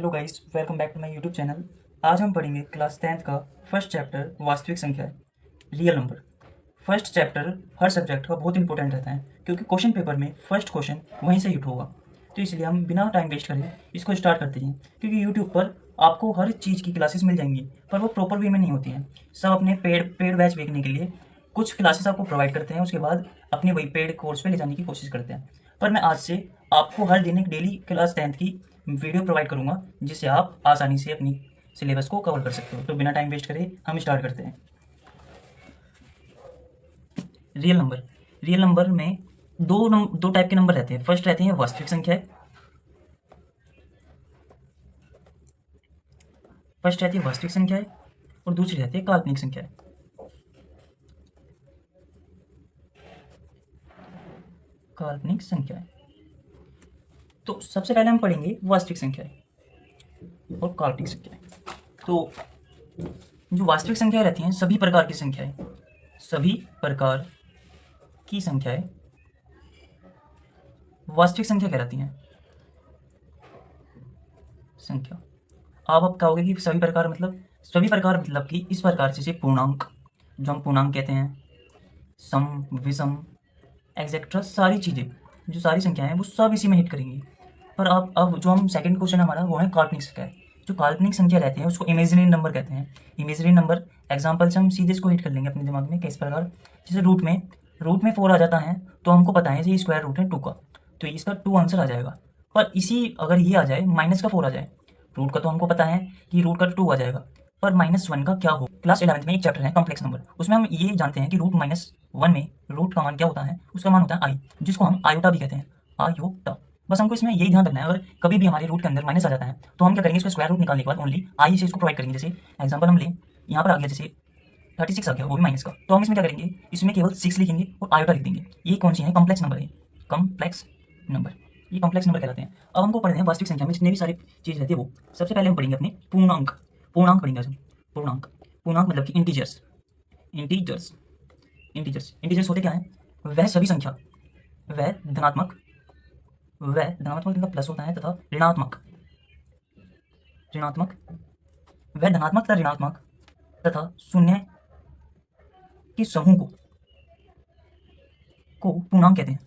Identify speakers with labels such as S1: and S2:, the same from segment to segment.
S1: Hello guys, welcome back to my YouTube channel. आज हम पढ़ेंगे क्लास 10th का फर्स्ट चैप्टर वास्तविक संख्या रियल नंबर। फर्स्ट चैप्टर हर सब्जेक्ट का बहुत इंपॉर्टेंट रहता है क्योंकि क्वेश्चन पेपर में फर्स्ट क्वेश्चन वहीं से हिट होगा। तो इसलिए हम बिना टाइम वेस्ट करे इसको स्टार्ट करते हैं, क्योंकि यूट्यूब पर आपको हर चीज़ की क्लासेस मिल जाएंगी, पर वो प्रॉपर वे में नहीं होती हैं। सब अपने पेड पेड बैच देखने के लिए कुछ क्लासेस आपको प्रोवाइड करते हैं, उसके बाद अपने वही पेड कोर्स पे ले जाने की कोशिश करते हैं। पर मैं आज से आपको हर दिन एक डेली क्लास 10th की वीडियो प्रोवाइड करूंगा, जिससे आप आसानी से अपनी सिलेबस को कवर कर सकते हो। तो बिना टाइम वेस्ट करे हम स्टार्ट करते हैं। Real number. रियल नंबर में दो टाइप के नंबर रहते हैं। फर्स्ट रहते हैं वास्तविक संख्याएं, फर्स्ट रहती है वास्तविक संख्याएं और दूसरी रहती है काल्पनिक संख्याएं। काल्पनिक संख्याएं। तो सबसे पहले हम पढ़ेंगे वास्तविक संख्याएं और काल्पनिक संख्याएं। तो जो वास्तविक संख्याएं रहती हैं, सभी प्रकार की संख्याएं, सभी प्रकार की संख्याएं वास्तविक संख्या कहलाती हैं। संख्या आप अब कहोगे कि सभी प्रकार मतलब कि इस प्रकार से पूर्णांक, जो हम पूर्णांक कहते हैं, सम, विषम, एक्सेट्रा, सारी चीज़ें, जो सारी संख्याएं हैं वो सब इसी में हिट करेंगी। पर अब जो हम सेकंड क्वेश्चन हमारा वो है काल्पनिक संख्या। जो काल्पनिक संख्या रहती है उसको इमेजिनरी नंबर कहते हैं। इमेजिनरी नंबर एग्जाम्पल से हम सीधे इसको हिट कर लेंगे अपने दिमाग में। किस प्रकार? जैसे रूट में 4 आ जाता है, तो हमको पता है ये स्क्वायर रूट है 2 का, तो इसका 2 आंसर आ जाएगा। पर इसी अगर ये आ जाए माइनस का 4 आ जाए, रूट का तो हमको पता है कि रूट का 2 आ जाएगा, पर -1 का क्या हो। क्लास 11th में एक चैप्टर है कॉम्प्लेक्स नंबर, उसमें हम ये जानते हैं कि रूट -1 में रूट का मान क्या होता है, उसका मान होता है आई, जिसको हम आयोटा भी कहते हैं। आयोटा। बस हमको इसमें यही ध्यान रखना है, अगर कभी भी हमारे रूट के अंदर माइनस आ जाता है तो हम क्या करेंगे, इसको स्क्वायर रूट निकालने के बाद ओनली आई से इसको प्रोवाइड करेंगे। जैसे एग्जाम्पल हम लें, यहाँ पर आ गया जैसे 36 आ गया, वो भी माइनस का, तो हम इसमें क्या करेंगे, इसमें केवल 6 लिखेंगे और आयोटा लिख देंगे। ये कौन सी है? कॉम्प्लेक्स नंबर है, कॉम्प्लेक्स नंबर। ये कॉम्प्लेक्स नंबर कहलाते हैं। अब हमको पढ़ते हैं वास्तविक संख्या में जितने भी सारी चीज़ रहती है वो। सबसे पहले हम पढ़ेंगे अपने पूर्णांक। पूर्णांक पढ़ेंगे आज हम। पूर्णांक। पूर्णांक मतलब कि इंटीजर्स। इंटीजर्स। इंटीजर्स। इंटीजर्स होते क्या है? वह सभी संख्या, वह धनात्मक, वह धनात्मक मतलब प्लस होता है, तथा ऋणात्मक, ऋणात्मक, वह धनात्मक तथा ऋणात्मक तथा शून्य के समूह को पूर्णांक कहते हैं।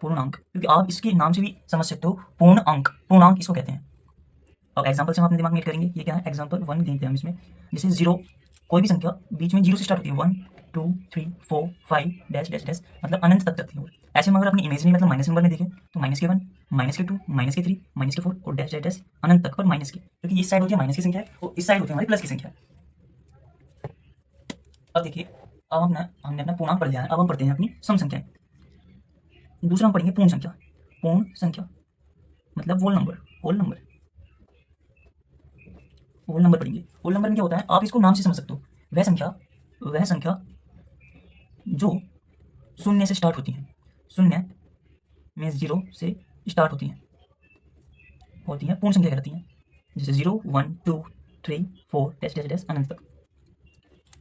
S1: पूर्णांक, क्योंकि आप इसके नाम से भी समझ सकते हो, पूर्ण अंक, पूर्णांक इसको कहते हैं। अब एग्जाम्पल से हम अपने दिमाग में करेंगे, ये क्या है? एग्जाम्पल 1 देखते हैं हम इसमें। जैसे 0, कोई भी संख्या बीच में 0 से स्टार्ट होती है, 1 2 3 4 5 डैश डैश डैश, मतलब अनंत तक जाती है। ऐसे में अगर अपनी इमेजिनरी मतलब माइनस नंबर में देखें तो -1, -2, -3, -4 और डैश डैश डैश अनंत तक, पर माइनस की, क्योंकि इस साइड होती है माइनस की संख्या और इस साइड होती है हमारी प्लस की संख्या। अब देखिए, अब हमने अपना पूर्णांक पढ़ लिया है, अब हम पढ़ते हैं अपनी सम संख्याएं। दूसरा हम पढ़ेंगे पूर्ण संख्या। पूर्ण संख्या मतलब whole number. Whole number, whole number पढ़ेंगे। होल नंबर में क्या होता है, आप इसको नाम से समझ सकते हो। वह संख्या जो शून्य से स्टार्ट होती है। शून्य में 0 से स्टार्ट होती है पूर्ण संख्या कहलाती है। जैसे 0 1 2 3 4 डैश डैश डैश अनंत तक।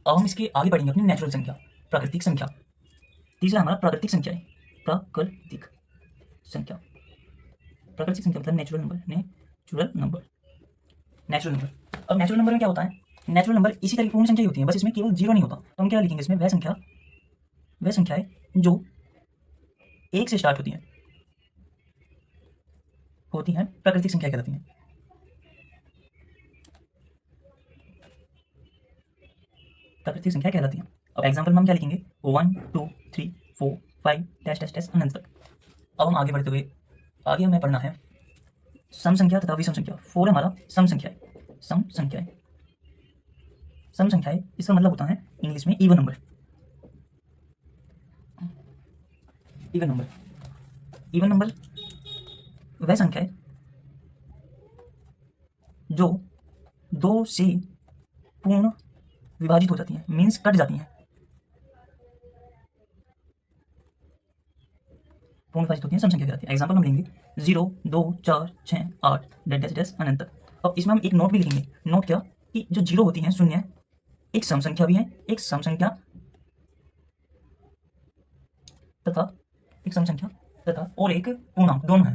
S1: अब हम इसके आगे पढ़ेंगे अपनी नेचुरल संख्या, प्राकृतिक संख्या। तीसरा हमारा प्राकृतिक संख्या है। प्राकृतिक संख्या। प्राकृतिक संख्या मतलब natural number. Natural number. Natural number. अब नेचुरल नंबर में क्या होता है? नेचुरल नंबर इसी तरह की पूर्ण संख्या ही होती है, बस इसमें केवल 0 नहीं होता। तो हम क्या लिखेंगे इसमें? वह संख्याएं जो 1 से स्टार्ट होती हैं प्राकृतिक संख्या कहलाती हैं। प्राकृतिक संख्या कहलाती हैं। अब एग्जाम्पल में हम क्या लिखेंगे? 1 2 3 4 5 डैश डैश डैश अनंत तक। अब हम आगे बढ़ते हुए, आगे हमें पढ़ना है सम संख्या तथा विषम संख्या। 4 हमारा सम संख्या है। सम संख्या है। सम संख्या है, इसका मतलब होता है इंग्लिश में even number. Even number. Even number वह संख्या है जो 2 से पूर्ण विभाजित हो जाती है, मीन्स कट जाती है। पूर्ण विभाजित होती है, सम संख्या कहलाती है। एग्जाम्पल हम लेंगे 0 2 4 6 8 डैश डैश डैश अनंत तक। अब इसमें हम एक नोट भी लिखेंगे। नोट क्या? कि जो 0 होती है, शून्य, एक सम संख्या भी है, एक सम संख्या तथा एक सम संख्या तथा और एक पूर्णांक, दोनों है।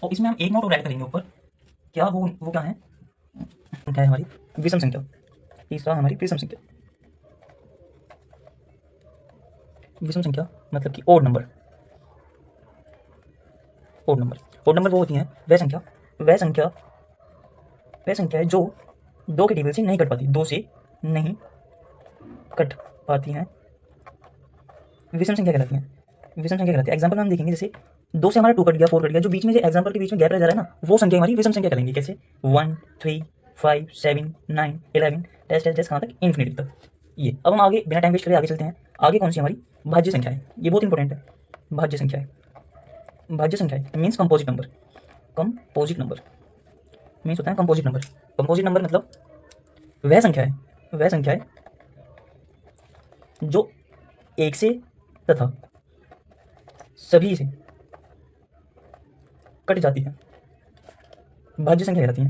S1: और इसमें हम एक नोट और ऐड करेंगे ऊपर। क्या वो क्या है? क्या है हमारी विषम संख्या। तीसरा हमारी विषम संख्या। विषम संख्या मतलब कि ओड नंबर। ओड नंबर वो होती हैं वह संख्या है जो 2 के टेबल से नहीं कट पाती, 2 से नहीं कट पाती हैं, विषम संख्या कहलाती है। एग्जाम्पल में हम देखेंगे, जैसे 2 से हमारा 2 कट गया, 4 कट गया, जो बीच में जो एग्जाम्पल के बीच में गैप रह जा रहा है ना, वो संख्या हमारी विषम संख्या कहलाएंगी। कैसे? 1 3 5 7 9 11 टेस्ट कहाँ तक? इन्फिनिटी तक। ये अब हम आगे बिना टाइम वेस्ट करे आगे चलते हैं। आगे कौन सी हमारी भाज्य संख्या है? ये बहुत इंपॉर्टेंट है। भाज्य संख्या है मीन्स कंपोजिट नंबर मीन्स होता है कंपोजिट नंबर मतलब वह संख्या है जो एक से तथा सभी से कट जाती है, भाज्य संख्या कहलाती है।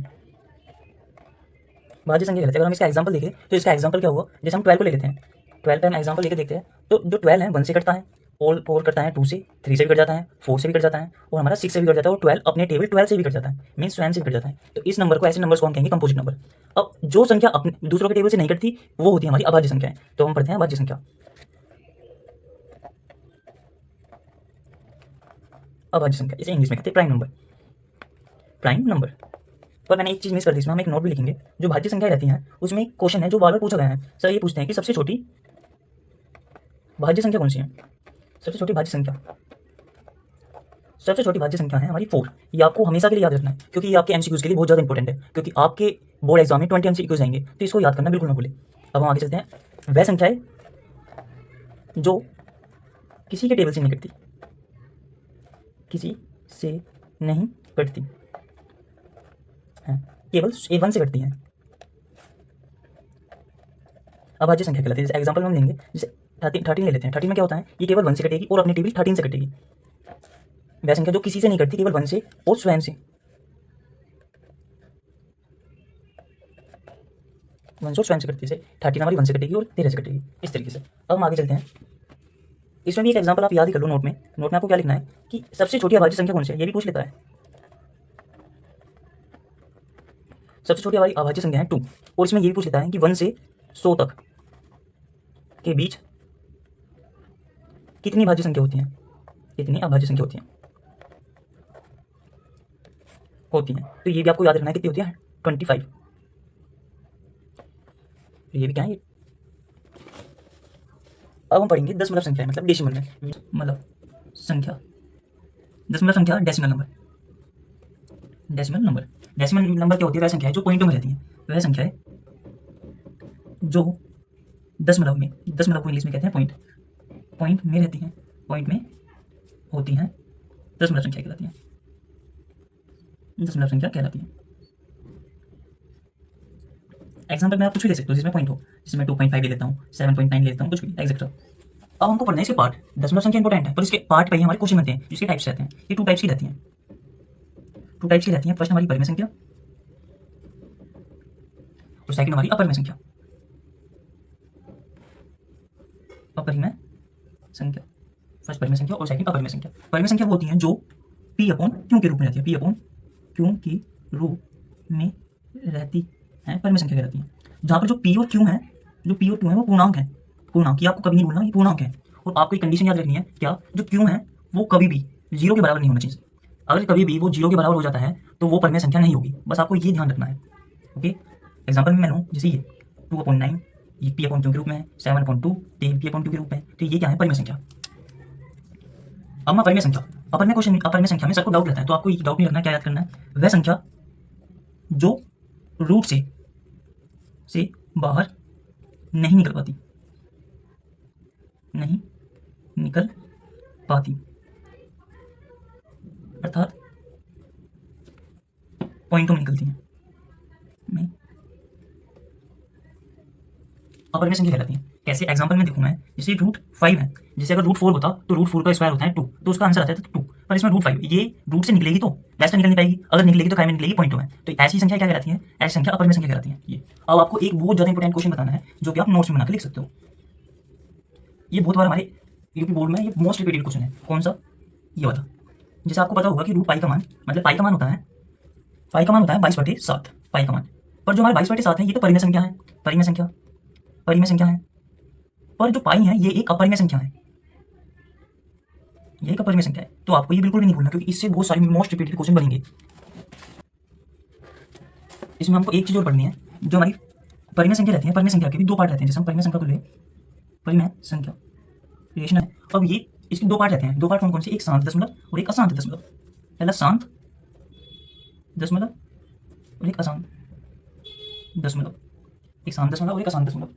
S1: अगर हम इसका एग्जांपल देखें तो इसका एग्जांपल क्या हुआ? जैसे हम 12 को ले लेते हैं, 12 पे हम एग्जांपल लेके देखते हैं, तो जो 12 है 1 से कटता है, और 4 कटता है 2 से, 3 से भी कट जाता है, 4 से भी कट जाता है, और हमारा 6 से भी कट जाता है, और 12 अपने टेबल 12 से भी कट जाता है, मीन्स स्वयं से भी कट जाता है। तो इस नंबर को, ऐसे नंबर्स को हम कहेंगे कंपोजिट नंबर। अब जो संख्या अपने दूसरों के टेबल से नहीं कटती वो होती है हमारी अभाज्य संख्या। तो हम पढ़ते हैं अभाज्य संख्या। इसे इंग्लिश में कहते हैं प्राइम नंबर। पर मैंने एक चीज मिस कर दी, इसमें हम एक नोट भी लिखेंगे। जो भाज्य संख्या रहती हैं उसमें एक क्वेश्चन है जो बार बार पूछा गया है। सर ये पूछते हैं कि सबसे छोटी भाज्य संख्या कौन सी है? सबसे छोटी भाज्य संख्या है हमारी 4। ये आपको हमेशा के लिए याद रखना है, क्योंकि ये आपके एमसीक्यूज के लिए बहुत ज़्यादा इंपॉर्टेंट है, क्योंकि आपके बोर्ड एग्जाम में 20 एमसीक्यूज आएंगे, तो इसको याद करना बिल्कुल ना भूलें। अब हम आगे चलते हैं। वह संख्या है जो किसी के टेबल से नहीं कटती, केवल 1 से कटती हैं। अभाज्य संख्या कहलाती है। जैसे एग्जांपल में हम लेंगे, जैसे 13 ले लेते हैं। 13 में क्या होता है? ये केवल 1 से कटेगी और अपने टेबल 13 से कटेगी। वह संख्या जो किसी से नहीं कटती, केवल 1 से और स्वयं से। 1 से स्वयं से कटती है। 13 हमारी 1 से कटेगी और 13 से कटेगी, इस तरीके से। अब हम आगे चलते हैं। इसमें भी एक एग्जांपल आप याद ही कर लो। नोट में आपको क्या लिखना है कि सबसे छोटी अभाज्य संख्या कौन सी है, ये भी पूछ लेता है। सबसे छोटी हमारी अभाज्य संख्या है 2, और इसमें ये भी पूछ लेता है कि 1 से 100 तक के बीच कितनी भाज्य संख्या होती हैं, कितनी अभाज्य संख्या होती हैं। तो ये भी आपको याद रखना है, कितनी होती है? 25। तो ये भी क्या है? अब हम पढ़ेंगे दशमलव संख्या, मतलब डेसिमल में। मतलब संख्या, दशमलव संख्या डेसिमल नंबर क्या होती है? वह संख्या है जो पॉइंटों में रहती है। वह संख्या है जो दशमलव को इंग्लिश में कहते हैं पॉइंट में रहती हैं, पॉइंट में होती हैं, दशमलव संख्या कहलाती है। एग्जाम्पल में आप कुछ भी ले सकते हो जिसमें पॉइंट हो, जिसमें मैं 2.5 ले लेता हूँ, 7.9 ले लेता हूँ, कुछ भी एक्सेट्रा। अब हमको पढ़ना है इसके पार्ट। दशमलव संख्या इंपॉर्टेंट है, पर इसके पार्ट पे ही हमारे क्वेश्चन बनते हैं, जिसके टाइप्स रहते हैं। ये 2 टाइप्स की रहती हैं। फर्स्ट हमारी परिमेय संख्या और सेकंड हमारी अपरिमेय संख्या। फर्स्ट परिमेय संख्या और सेकंड अपरिमेय संख्या। परिमेय संख्या वो होती हैं जो P/Q के रूप में रहती है। P/Q के रूप में रहती है, परिमेय संख्या कहलाती है। जहाँ पर जो P और Q है वो पूर्णांक है। ये आपको कभी नहीं भूलना, ये पूर्णांक है। और आपको एक कंडीशन याद रखनी है, क्या? जो Q है वो कभी भी 0 के बराबर नहीं होना चाहिए। अगर कभी भी वो 0 के बराबर हो जाता है तो वो परिमेय संख्या नहीं होगी। बस आपको ये ध्यान रखना है। ओके, एग्जाम्पल में मैं लूँ, जैसे ये 2/9, ये P/Q के रूप में है, 7/2 ये P/Q के रूप में। तो ये क्या है? परिमेय संख्या। अब मैं अपरिमेय संख्या में सबको डाउट रहता है, तो आपको ये डाउट नहीं रखना है। क्या याद करना है? वह संख्या जो रूट से बाहर नहीं निकल पाती, अर्थात पॉइंटों में निकलती हैं, अपरिमेय संख्या कहलाती है। कैसे? एग्जांपल में देखूं मैं, जैसे √5 है, जैसे अगर √4 होता तो √4 का स्क्वायर होता है 2, तो उसका आंसर आता है 2। पर इसमें √5, ये रूट से निकलेगी तो वैसे तो निकल नहीं पाएगी। अगर निकलेगी तो काय में निकलेगी? पॉइंटों में। तो ऐसी संख्या क्या कहलाती है? ऐसी संख्या अपरिमेय संख्या कहलाती है। ये अब आपको एक बहुत ज्यादा इंपॉर्टेंट क्वेश्चन बताना है, जो कि आप नोट्स में बना के लिख सकते हो। ये बहुत बार हमारे यूपी बोर्ड में ये मोस्ट रिपीटेड क्वेश्चन है। कौन सा? ये वाला। जैसे आपको पता होगा कि रूट पाई का मान मतलब पाई का मान होता है 22/7 पाई का मान। पर जो हमारे 22/7 है ये तो परिमेय संख्या है, परिमेय संख्या है। पर जो पाई है ये एक अपरिमेय संख्या है, ये एक अपरिमेय संख्या है। तो आपको ये बिल्कुल भी नहीं भूलना, क्योंकि इससे बहुत सारे मोस्ट रिपीटेड क्वेश्चन बनेंगे। इसमें हमको एक चीज और पढ़नी है, जो हमारी परिमेय संख्या रहती है, परिमेय संख्या के भी दो पार्ट रहते हैं। जैसे हम परिमेय संख्या को ले, परिमेय संख्या रिलेशन है, अब ये इसके दो पार्ट रहते हैं। दो पार्ट कौन कौन से? एक शांत दशमलव और एक अशांत दशमलव। पहला शांत दशमलव और एक अशांत दशमलव, एक शांत दशमलव और एक अशांत दशमलव।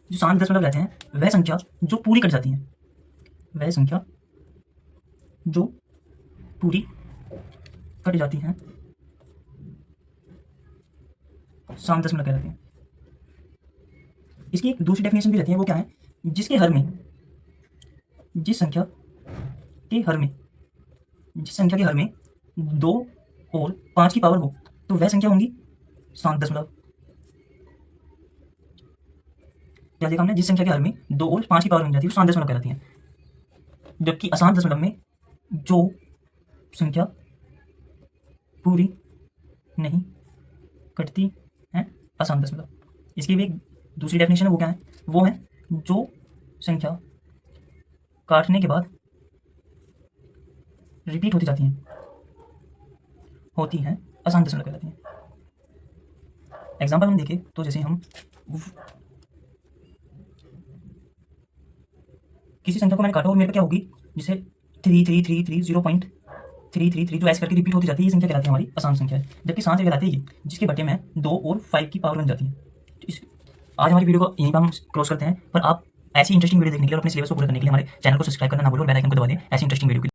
S1: जो शांत दशमलव रहते हैं वह संख्या जो पूरी कट जाती है, वह संख्या जो पूरी कट जाती है शांत दशमलव कहलाती है। इसकी एक दूसरी डेफिनेशन भी रहती है, वो क्या है? जिसके हर में, जिस संख्या के हर में, जिस संख्या के हर में 2 और 5 की पावर हो तो वह संख्या होंगी शांत दशमलव। क्या देखा हमने? जिस संख्या के हर में 2 और 5 की पावर बन जाती है वो शांत दशमलव कहलाती है। जबकि अशांत दशमलव में जो संख्या पूरी नहीं कटती है अशांत दशमलव। इसकी भी एक दूसरी डेफिनेशन है, वो क्या है? वो है जो संख्या काटने के बाद रिपीट होती जाती है अशांत दशमलव कहलाती है। एग्जाम्पल हम देखें तो जैसे हम किसी संख्या को मैंने काटा और मेरे पे क्या होगी, जैसे 3333 जो ऐसे करके रिपीट होती जाती है, ये संख्या कहलाती है हमारी अशांत संख्या है। जबकि शांत कहलाती है ये जिसके बटे में 2 और 5 की पावर बन जाती है। तो इस आज हमारी वीडियो को यहीं पर हम क्लोज करते हैं। पर आप ऐसी इंटरेस्टिंग वीडियो देखने के लिए और अपने सिलेबस को पूरा करने के लिए हमारे चैनल को सब्सक्राइब करना ना भूलो और बेल आइकन को दबा दें ऐसी इंटरेस्टिंग वीडियो के लिए।